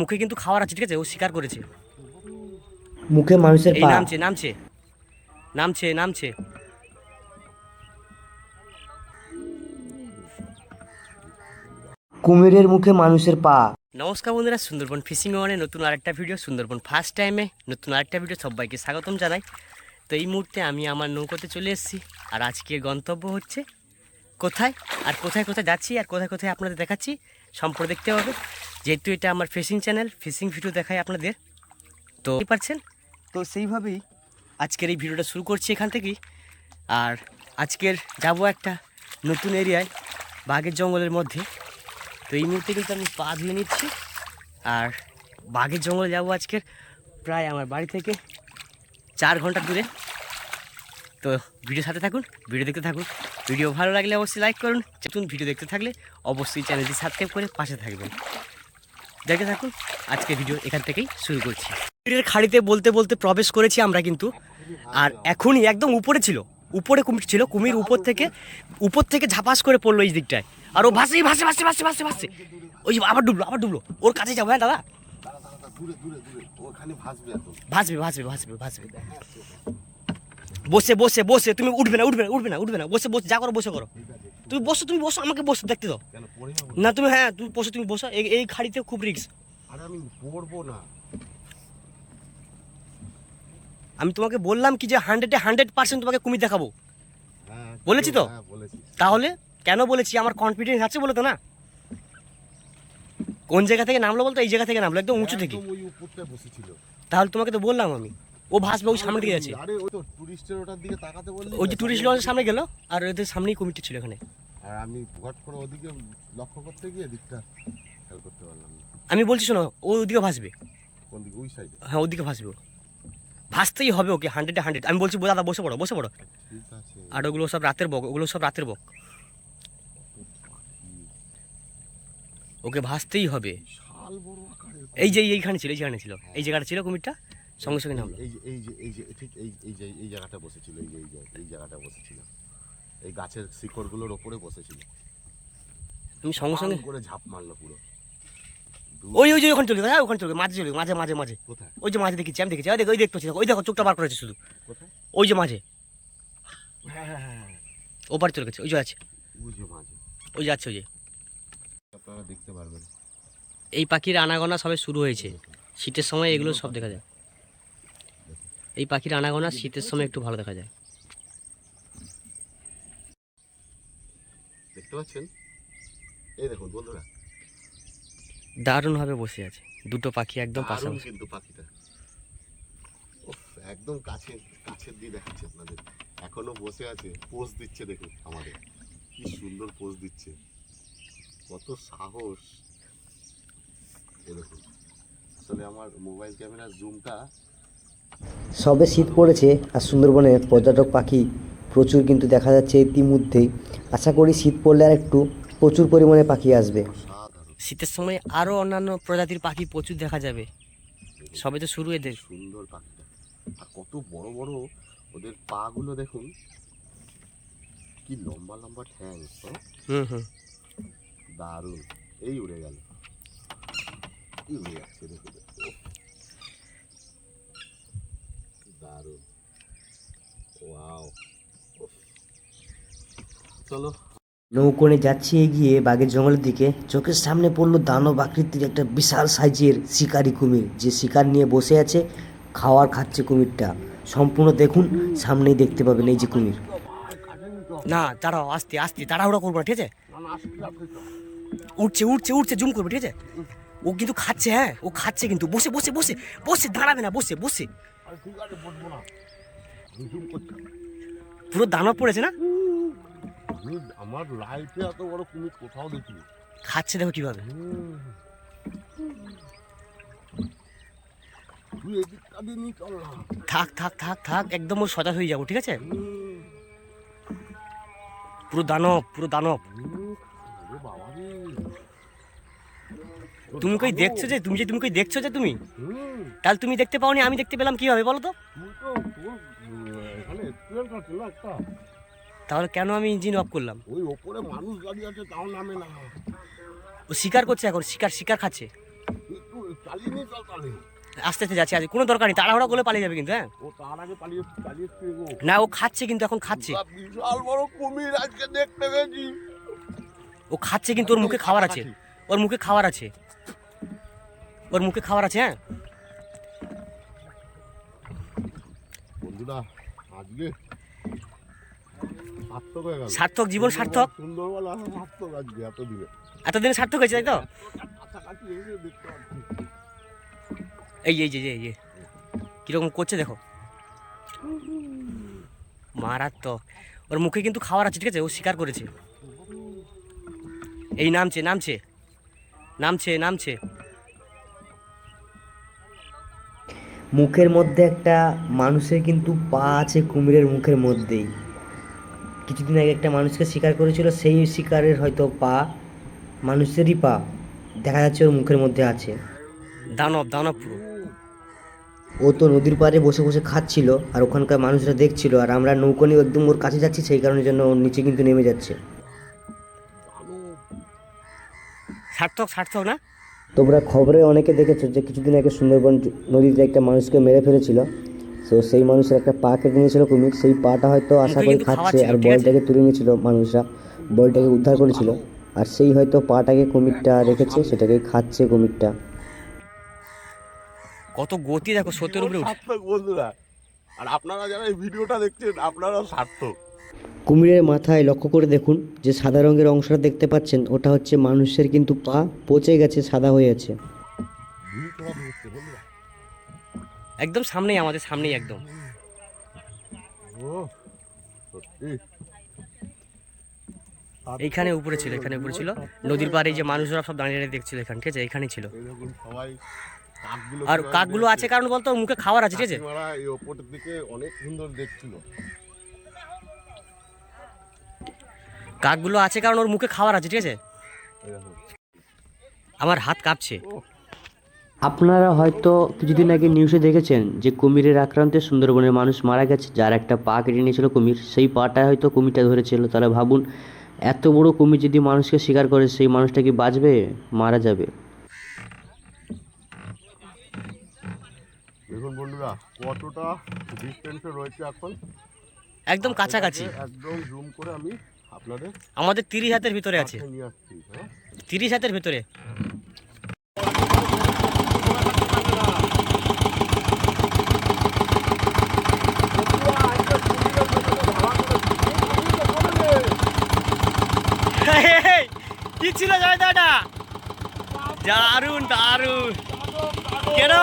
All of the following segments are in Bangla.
মুখে কিন্তু খাওয়ার আছে, ঠিক আছে, ও স্বীকার করেছে। মুখে মানুষের এই পা। নামছে নামছে নামছে নামছে। কুমিরের মুখে মানুষের পা। নমস্কার বন্ধুরা, সুন্দরবন ফিশিং ওয়ানে নতুন আরেকটা ভিডিও, সুন্দরবন ফার্স্ট টাইমে নতুন আরেকটা ভিডিও সবাইকে স্বাগতম জানাই। তো এই মুহূর্তে আমি আমার নৌকোতে চলে এসেছি, আর আজকের গন্তব্য হচ্ছে কোথায়, আর কোথায় কোথায় যাচ্ছি, আর কোথায় কোথায় আপনাদের দেখাচ্ছি সম্পূর্ণ দেখতে হবে। যেহেতু এটা আমার ফিশিং চ্যানেল, ফিশিং ভিডিও দেখাই আপনাদের, তো বুঝতে পারছেন। তো সেইভাবেই আজকের এই ভিডিওটা শুরু করছি এখান থেকেই। আর আজকের যাব একটা নতুন এরিয়ায়, বাঘের জঙ্গলের মধ্যে। তো এই মুহূর্তে কিন্তু আমি পা ধুয়ে নিচ্ছি, আর বাঘের জঙ্গলে যাব আজকের প্রায় আমার বাড়ি থেকে 4 ঘন্টা দূরে। তো ভিডিওর সাথে থাকুন, ভিডিও দেখতে থাকুন। ভিডিও ভালো লাগলে অবশ্যই লাইক করুন, নতুন ভিডিও দেখতে থাকলে অবশ্যই চ্যানেলটি সাবস্ক্রাইব করে পাশে থাকবেন। দেখতে থাকুন, আজকে ভিডিও এখান থেকেই শুরু করছি। ভিডিওর খাড়িতে বলতে বলতে প্রবেশ করেছি আমরা কিন্তু, আর এখনই একদম উপরে ছিল, উপরে কুমির ছিল। কুমির উপর থেকে ঝাপাস করে পড়লো এই দিকটায়, আর ও ভাসে ভাসে ভাসে ভাসে ভাসে ভাসে ওই যে আবার ডুবলো। ওর কাছে যাবো। হ্যাঁ দাদা, ভাসবে ভাসবে ভাসবে ভাসবে। বসে বসে বসে তুমি উঠবে না, বসে বসে যা করো বসে করো। তুমি বসো, আমাকে বসে দেখতে দাও না তুমি। হ্যাঁ তুমি বসো। এই খাড়িতে খুব রিস্ক। আমি পড়বো না। আমি তোমাকে বললাম কি যে 100% তোমাকে কুমির দেখাবো, বলেছি তো। তাহলে কেন বলেছি? আমার কনফিডেন্স আছে বলে তো না। কোন জায়গা থেকে নামলো বলতো? এই জায়গা থেকে নামলো, একদম উঁচু থেকে। তাহলে তোমাকে তো বললাম আমি, ও ভাসবে, ওই সামনে দিকে আছে। ওই যে টুরিস্ট লঞ্চের সামনে গেল, আর ওদের সামনেই কুমিরটা ছিল এখানে। আর আমি ঘট করে ওদিকে লক্ষ্য করতে গিয়ে দিকটা খেয়াল করতে পারলাম না। আমি বলছি শোনো, ও ওদিকে ভাসবে। কোন দিকে? ওই সাইডে? হ্যাঁ ওদিকে ভাসবে, ভাসতেই হবে ওকে 100-100। আমি বলছি দাদা বসে পড়ো। ঠিক আছে। আর ওগুলো সব রাতের বক, ওকে ভাসতেই হবে। বিশাল বড় আকারের। এই যে এইখানে ছিল, এই জায়গাটা ছিল কুমিরটা, সঙ্গে সঙ্গে নামলো। এই যে ঠিক এই জায়গাটা বসেছিল, এই জায়গাটা বসেছিল, এই গাছের শিকড়গুলোর ওপরে বসেছিল। তুমি সঙ্গে সঙ্গে করে ঝাঁপ মারলো পুরো। ওই যে ওখানে চলে গেছে। হ্যাঁ ওখানে চলে গেছে, মাঝে চলে গেছে, মাঝে। কোথায়? ওই যে মাঝে দেখেছি, আমি দেখেছি। ওই দেখতে পাচ্ছি, ওই দেখো চোখটা বার করেছে শুধু। কোথায়? ওই যে মাঝে, হ্যাঁ, ওপারে চলে গেছে। ওই যে আছে, বুঝে মাঝে ওই যে আছে, ওই যে। আপনারা দেখতে পারবেন। এই পাখির আনাগোনা সবে শুরু হয়েছে, শীতের সময় এগুলো সব দেখা যায়। এই পাখির আনাগোনা শীতের সময় একটু ভালো দেখা যায়। দেখতে পাচ্ছেন? এই দেখুন বন্ধুরা, দারুণভাবে বসে আছে দুটো পাখি একদম দারুণ পাশাপাশি। কিন্তু পাখিটা একদম কাছের দিয়ে দেখাচ্ছে আপনাদের। এখনো বসে আছে, পোজ দিচ্ছে। দেখুন আমাদের কি সুন্দর পোজ দিচ্ছে, কত সাহস। এই দেখুন, আসলে আমার মোবাইল ক্যামেরার জুমটা। সবে শীত পড়েছে, আর সুন্দরবনের পর্যটক পাখি প্রচুর কিন্তু দেখা যাচ্ছে ইতিমধ্যেই। আশা করি শীত পড়লে আর একটু প্রচুর পরিমাণে পাখি আসবে। সাধারণ শীতের সময় আরও অন্যান্য প্রজাতির পাখি প্রচুর দেখা যাবে, সবে তো শুরু এদের। সুন্দর পাখিটা, আর কত বড় বড় ওদের পা গুলো দেখুন, কি লম্বা লম্বা ঠ্যাং। হুম দারুণ। এই উড়ে গেল, এই উড়ে যাচ্ছে, দেখুন দারুণ। ওয়াও। চলো। নৌকোনে যাচ্ছি এগিয়ে বাঘের জঙ্গলের দিকে। চোখের সামনে পড়লো দানব আকৃতির একটা বিশাল সাইজের শিকারি কুমির, যে শিকার নিয়ে বসে আছে, খাচ্ছে কুমিরটা। সম্পূর্ণ দেখুন, সামনেই দেখতে পাবেন এই যে কুমির। না দাঁড়াও, আস্তে আস্তে, তাড়াহুড়া করবো না, ঠিক আছে? উঠছে জুম করবে, ঠিক আছে? ও কিন্তু খাচ্ছে, হ্যাঁ ও খাচ্ছে কিন্তু, বসে বসে বসে বসে, দাঁড়াবে না, বসে বসে। পুরো দানব পড়েছে না? আমার লাইফে এত বড় কুমির কোথাও দেখিনি। খাচ্ছে দেখো কিভাবে। তুই এদিকটা দিয়ে নিয়ে চল না। থাক, একদম ও সজাগ হয়ে যাবো, ঠিক আছে? পুরো দানব। ওরে বাবা রে। তুমি কই দেখছো যে তুমি তাহলে তুমি দেখতে পাওনি, আমি দেখতে পেলাম কিভাবে বলো তো? তুই তো এখানে এক্সপিরিয়েন্স আছে না একটা। তাহলে কেন আমি ইঞ্জিন অফ করলাম? ওই ওপরে মানুষ দাঁড়িয়ে আছে, তাও নামে না। ও শিকার করছে এখন, শিকার খাচ্ছে। একটু চালিয়ে নিয়ে চল তাহলে। আস্তে আস্তে যাচ্ছি, আজ কোনো দরকার নেই, তাড়াহুড়া করলে পালিয়ে যাবে কিন্তু। হ্যাঁ ও তার আগে পালিয়ে গো। না, ও খাচ্ছে কিন্তু, এখন খাচ্ছে, বিশাল বড় কুমির আজকে দেখতে পেয়েছি। ও খাচ্ছে কিন্তু, ওর মুখে খাবার আছে, ওর মুখে খাবার আছে, ওর মুখে খাবার আছে। হ্যাঁ বন্ধুরা আজকে সার্থক হয়ে গেল, সার্থক, জীবন সার্থক, সুন্দরবন আসা সার্থক আজকে এতদিনে। এতদিনে সার্থক হয়েছে, তাই তো? কাছাকাছি এসে দেখতে পাচ্ছি। এই কিরকম করছে দেখো, মারাত্মক। ওর মুখে কিন্তু খাবার আছে, ঠিক আছে, ও স্বীকার করেছে। এই নামছে নামছে নামছে নামছে। মুখের মধ্যে একটা মানুষের কিন্তু পা আছে কুমিরের মুখের মধ্যেই। কিছুদিন আগে একটা মানুষকে শিকার করেছিল, সেই শিকারের হয়তো পা, মানুষেরই পা দেখা যাচ্ছে ওর মুখের মধ্যে আছে। দানব দানব পুরো। ও তো নদীর পাড়ে বসে বসে খাচ্ছিল, আর ওখানকার মানুষরা দেখছিল, আর আমরা নৌকো নিয়ে একদম ওর কাছে যাচ্ছি, সেই কারণের জন্য ওর নিচে কিন্তু নেমে যাচ্ছে। সার্থক সার্থক না? তোমরা খবরে অনেকে দেখেছো যে কিছুদিন আগে সুন্দরবন নদীতে একটা মানুষকে মেরে ফেলেছিল, তো সেই মানুষের একটা পা কেটে নিয়েছিল কুমির, সেই পাটা হয়তো আশা মুখে করি কিন্তু খাওয়া খাচ্ছে, ছিল, আর ঠিক আছে? বলটাকে তুলে নিয়েছিল মানুষরা, বলটাকে উদ্ধার করেছিল, আর সেই হয়তো পাটাকে কুমিরটা রেখেছে, সেটাকে খাচ্ছে কুমিরটা। কত গতি দেখো, স্রোতের উপরে উঠে। সার্থক বন্ধুরা, আর আপনারা যারা এই ভিডিওটা দেখছেন আপনারাও সার্থক। কুমিরের মাথায় লক্ষ্য করে দেখুন, যে সাদা রঙের অংশটা দেখতে পাচ্ছেন, ওটা হচ্ছে মানুষের কিন্তু পা, পচে গেছে, সাদা হয়ে আছে। একদম সামনেই, আমাদের সামনেই একদম। ও সত্যি এইখানে উপরে ছিল, এখানে উপরে ছিল, নদীর পাড়ে যে মানুষরা সব দাঁড়িয়ে দাঁড়িয়ে দেখছিল এখানে, ঠিক আছে, এখানেই ছিল। এই দেখুন সবাই কাকগুলো আর কিভাবে কাকগুলো আছে কারণ বলতো ওর মুখে খাবার আছে, ঠিক আছে? কাকিমারা এই ওপরের দিকে অনেক সুন্দর দেখছিল। কাকগুলো আছে কারণ ওর মুখে খাবার আছে, ঠিক আছে? এই দেখুন। আমার হাত কাঁপছে। আপনারা হয়তো কিছুদিন আগে নিউজে দেখেছেন যে কুমিরের আক্রান্তে সুন্দরবনের মানুষ মারা গেছে, যার একটা পা কেটে নিয়েছিল কুমির, সেই পাটা হয়তো কুমিরটা ধরেছিল। তাহলে ভাবুন, এত বড় কুমির যদি মানুষকে শিকার করে, সেই মানুষটা কি বাঁচবে, মারা যাবে। দেখুন বন্ধুরা কতটা ডিস্টেন্সে রয়েছে এখন, একদম কাছাকাছি, একদম জুম করে আমি আপনাদের আমাদের 30 হাতের ভিতরে আছে, কাছে নিয়ে আসছি। হ্যাঁ 30 হাতের ভিতরে। কি ছিল জয়দাটা? দারুন দারুন, কেন?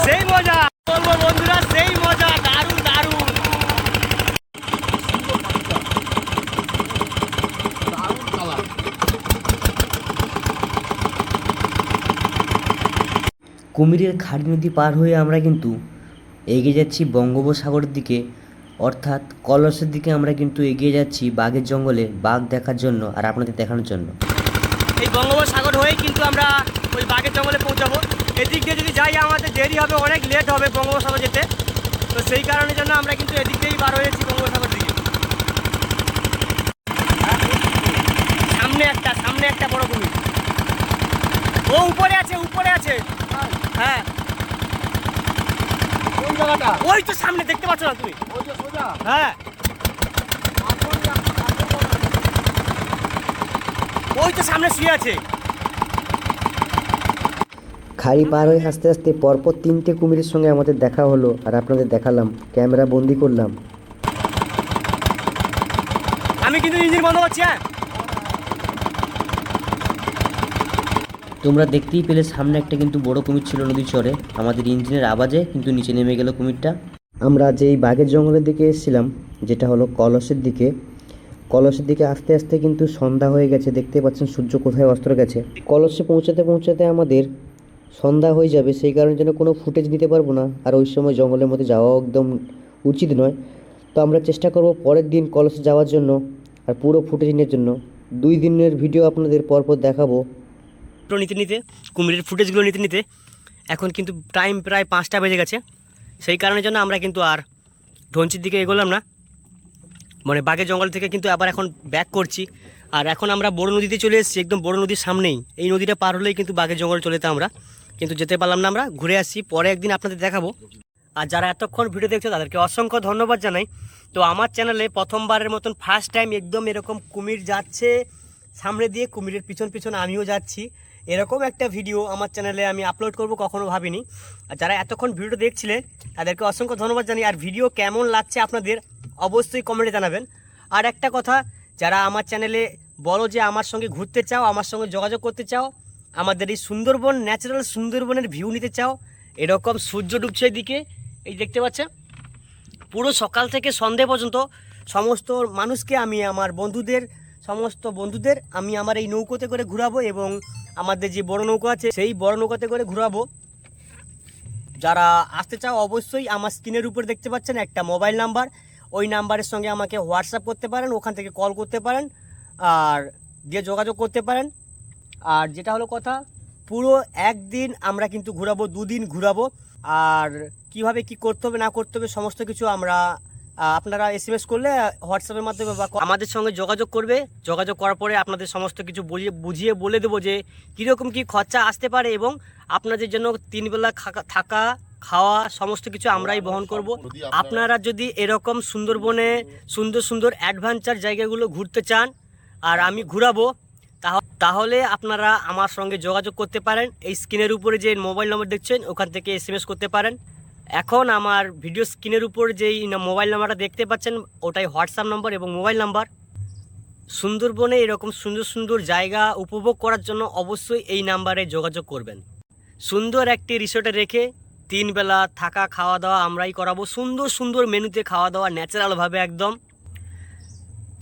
সেই মজা বলবো বন্ধুরা, সেই মজা, দারুন দারুন। দারুণ কালার। কুমিরের খাড়ি নদী পার হয়ে আমরা কিন্তু এগিয়ে যাচ্ছি বঙ্গোপসাগরের দিকে, অর্থাৎ কলসের দিকে আমরা কিন্তু এগিয়ে যাচ্ছি বাঘের জঙ্গলে বাঘ দেখার জন্য আর আপনাদের দেখানোর জন্য। এই বঙ্গোপসাগর হয়েই কিন্তু আমরা ওই বাঘের জঙ্গলে পৌঁছাবো। এদিক দিয়ে যদি যাই আমাদের দেরি হবে, অনেক লেট হবে বঙ্গোপসাগর যেতে, তো সেই কারণের জন্য আমরা কিন্তু এদিক দিয়েই বার হয়েছি বঙ্গোপসাগর দিকে। সামনে একটা বড় কুমির, ও উপরে আছে, উপরে আছে। হ্যাঁ কোন জায়গাটা? ওই তো সামনে, দেখতে পাচ্ছ না তুমি? ওই যে সোজা। হ্যাঁ ওই তো সামনে শুয়ে আছে। খাড়ি পার হয়ে আস্তে আস্তে পরপর 3টে কুমিরের সঙ্গে আমাদের দেখা হলো, আর আপনাদের দেখালাম, ক্যামেরা বন্দি করলাম। আমি কিন্তু ইঞ্জিন বন্ধ করছি। হ্যাঁ তোমরা দেখতেই পেলে সামনে একটা কিন্তু বড় কুমির ছিল নদীর চরে, আমাদের ইঞ্জিনের আওয়াজে কিন্তু নিচে নেমে গেল কুমিরটা। আমরা যেই বাঘের জঙ্গলের দিকে এসেছিলাম, যেটা হলো কলসের দিকে আস্তে আস্তে কিন্তু সন্ধ্যা হয়ে গেছে, দেখতে পাচ্ছেন সূর্য কোথায় অস্ত গেছে। কলসে পৌঁছাতে পৌঁছাতে আমাদের সন্ধ্যা হয়ে যাবে, সেই কারণের জন্য কোনো ফুটেজ নিতে পারবো না, আর ওই সময় জঙ্গলের মধ্যে যাওয়া একদম উচিত নয়। তো আমরা চেষ্টা করব পরের দিন কলসে যাওয়ার জন্য আর পুরো ফুটেজ নেওয়ার জন্য। 2 দিনের ভিডিও আপনাদের পরপর দেখাবো। নিতে নিতে কুমিরের ফুটেজগুলো নিতে নিতে এখন কিন্তু টাইম প্রায় 5টা বেজে গেছে, সেই কারণের জন্য আমরা কিন্তু আর ধনচির দিকে এগোলাম না। মানে বাঘের জঙ্গল থেকে কিন্তু আবার এখন ব্যাক করছি। আর এখন আমরা বড় নদীতে চলে এসেছি, একদম বড় নদীর সামনেই। এই নদীটা পার হলেই কিন্তু বাঘের জঙ্গল চলে যেতাম আমরা, কিন্তু যেতে পারলাম না। আমরা ঘুরে আসি, পরে একদিন আপনাদের দেখাবো। আর যারা এতক্ষণ ভিডিও দেখছো তাদেরকে অসংখ্য ধন্যবাদ জানাই। তো আমার চ্যানেলে প্রথমবারের মতন ফার্স্ট টাইম একদম এরকম কুমির যাচ্ছে সামনে দিয়ে, কুমিরের পিছন পিছন আমিও যাচ্ছি, এরকম একটা ভিডিও আমার চ্যানেলে আমি আপলোড করব কখনো ভাবিনি। আর যারা এতক্ষণ ভিডিও দেখছিলেন তাদেরকে অসংখ্য ধন্যবাদ জানাই। আর ভিডিও কেমন লাগছে আপনাদের অবশ্যই কমেন্টে জানাবেন। আর একটা কথা, যারা আমার চ্যানেলে বলো যে আমার সঙ্গে ঘুরতে চাও, আমার সঙ্গে যোগাযোগ করতে চাও, আমাদের এই সুন্দরবন ন্যাচারাল সুন্দরবনের ভিউ নিতে চাও, এরকম সূর্য ডুবছে দিকে, এই দেখতে পাচ্ছেন পুরো সকাল থেকে সন্ধে পর্যন্ত সমস্ত মানুষকে আমি, আমার সমস্ত বন্ধুদের আমি আমার এই নৌকোতে করে ঘুরাবো, এবং আমাদের যে বড় নৌকো আছে সেই বড় নৌকাতে করে ঘুরাবো। যারা আসতে চাও অবশ্যই আমার স্ক্রিনের উপর দেখতে পাচ্ছেন একটা মোবাইল নাম্বার, ওই নাম্বারের সঙ্গে আমাকে হোয়াটসঅ্যাপ করতে পারেন, ওখান থেকে কল করতে পারেন আর দিয়ে যোগাযোগ করতে পারেন। আর যেটা হলো কথা, পুরো একদিন আমরা কিন্তু ঘুরাবো, 2 দিন ঘুরাবো। আর কিভাবে কি করতে হবে না করতে হবে সমস্ত কিছু আমরা আপনারা SMS করলে হোয়াটসঅ্যাপের মাধ্যমে বা আমাদের সঙ্গে যোগাযোগ করবে। যোগাযোগ করার পরে আপনাদের সমস্ত কিছু বুঝিয়ে বলে দেবো যে কীরকম কী খরচা আসতে পারে, এবং আপনাদের জন্য 3 বেলা থাকা খাওয়া সমস্ত কিছু আমরাই বহন করব। আপনারা যদি এরকম সুন্দরবনে সুন্দর সুন্দর অ্যাডভেঞ্চার জায়গাগুলো ঘুরতে চান আর আমি ঘুরাবো, তাহলে আপনারা আমার সঙ্গে যোগাযোগ করতে পারেন। এই স্ক্রিনের উপরে যে মোবাইল নম্বর দেখছেন ওখান থেকে SMS করতে পারেন। এখন আমার ভিডিও স্ক্রিনের উপর যেই মোবাইল নাম্বারটা দেখতে পাচ্ছেন ওটাই হোয়াটসঅ্যাপ নম্বর এবং মোবাইল নাম্বার। সুন্দরবনে এরকম সুন্দর সুন্দর জায়গা উপভোগ করার জন্য অবশ্যই এই নাম্বারে যোগাযোগ করবেন। সুন্দর একটি রিসোর্টে রেখে 3 বেলা থাকা খাওয়া দাওয়া আমরাই করাবো, সুন্দর সুন্দর মেনুতে খাওয়া দাওয়া ন্যাচারালভাবে একদম।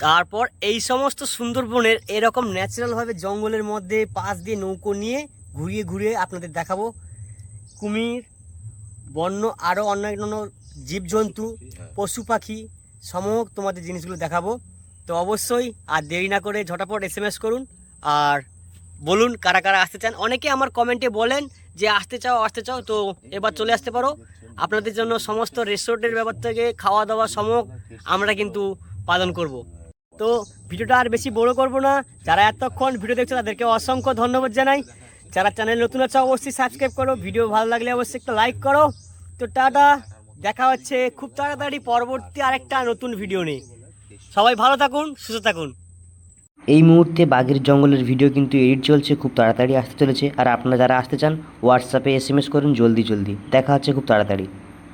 তারপর এই সমস্ত সুন্দরবনের এরকম ন্যাচারালভাবে জঙ্গলের মধ্যে পাশ দিয়ে নৌকো নিয়ে ঘুরিয়ে ঘুরিয়ে আপনাদের দেখাবো কুমির, বন্য আরও অন্যান্য জীবজন্তু, পশু পাখি সমূহ তোমাদের জিনিসগুলো দেখাবো। তো অবশ্যই আর দেরি না করে ঝটাপট SMS করুন আর বলুন কারা কারা আসতে চান। অনেকে আমার কমেন্টে বলেন যে আসতে চাও, তো এবার চলে আসতে পারো। আপনাদের জন্য সমস্ত রিসোর্টের ব্যাপার থেকে খাওয়া দাওয়া সমূহ আমরা কিন্তু পালন করব। তো ভিডিওটা আর বেশি বড় করব না। যারা এতক্ষণ ভিডিও দেখছে তাদেরকে অসংখ্য ধন্যবাদ জানাই। যারা চ্যানেল নতুন আছে অবশ্যই সাবস্ক্রাইব করো, ভিডিও ভালো লাগলে অবশ্যই একটা লাইক করো। তো টাটা, দেখা হচ্ছে খুব তাড়াতাড়ি পরবর্তী আরেকটা নতুন ভিডিও নিয়ে। সবাই ভালো থাকুন, সুস্থ থাকুন। এই মুহূর্তে বাঘের জঙ্গলের ভিডিও কিন্তু এডিট চলছে, খুব তাড়াতাড়ি আসতে চলেছে। আর আপনারা যারা আসতে চান হোয়াটসঅ্যাপে SMS করুন জলদি। দেখা হচ্ছে খুব তাড়াতাড়ি।